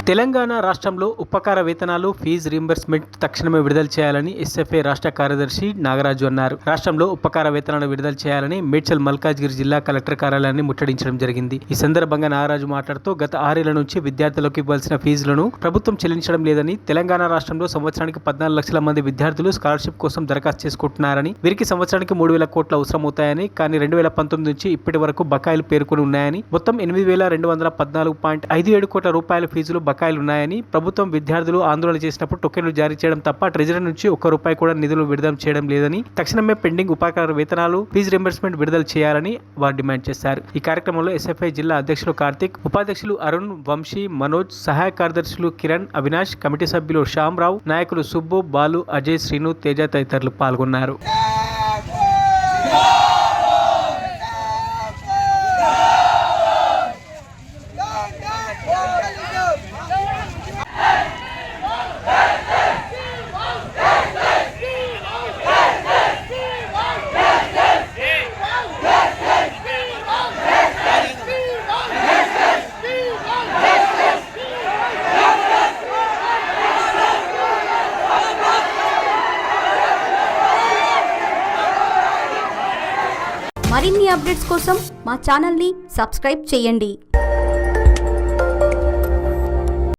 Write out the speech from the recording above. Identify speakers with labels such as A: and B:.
A: తెలంగాణ రాష్ట్రంలో ఉపకార వేతనాలు ఫీజు రీయింబర్స్మెంట్ తక్షణమే విడుదల చేయాలని ఎస్ఎఫ్ఐ రాష్ట్ర కార్యదర్శి నాగరాజు అన్నారు. రాష్ట్రంలో ఉపకార వేతనాలు విడుదల చేయాలని మేడ్చల్ మల్కాజ్గిరి జిల్లా కలెక్టర్ కార్యాలయాన్ని ముట్టడించడం జరిగింది. ఈ సందర్భంగా నాగరాజు మాట్లాడుతూ గత 6 ఏళ్ల నుంచి విద్యార్థులకు ఇవ్వాల్సిన ఫీజులను ప్రభుత్వం చెల్లించడం లేదని, తెలంగాణ రాష్ట్రంలో సంవత్సరానికి 14 లక్షల మంది విద్యార్థులు స్కాలర్షిప్ కోసం దరఖాస్తు చేసుకుంటున్నారని, వీరికి సంవత్సరానికి 3,000 కోట్లు అవసరమవుతాయని, కానీ 2019 నుంచి ఇప్పటి వరకు బకాయిలు పేర్కొని ఉన్నాయని, మొత్తం 8,214.57 కోట్ల రూపాయల ఫీజులు బకాయిలు ఉన్నాయని, ప్రభుత్వం విద్యార్థులు ఆందోళన చేసినప్పుడు టోకెన్లు జారీ చేయడం తప్ప ట్రెజరీ నుంచి ₹1 కూడా నిధులు విడుదల చేయడం లేదని, తక్షణమే పెండింగ్ ఉపకార వేతనాలు ఫీజు రీయింబర్స్మెంట్ విడుదల చేయాలని వారు డిమాండ్ చేశారు. ఈ కార్యక్రమంలో ఎస్ఎఫ్ఐ జిల్లా అధ్యక్షులు కార్తిక్, ఉపాధ్యక్షులు అరుణ్, వంశీ, మనోజ్, సహాయ కార్యదర్శులు కిరణ్, అవినాష్, కమిటీ సభ్యులు శ్యామరావు, నాయకులు సుబ్బు, బాలు, అజయ్, శ్రీను, తేజ తదితరులు పాల్గొన్నారు.
B: మరిన్ని అప్డేట్స్ కోసం మా ఛానల్ని సబ్స్క్రైబ్ చేయండి.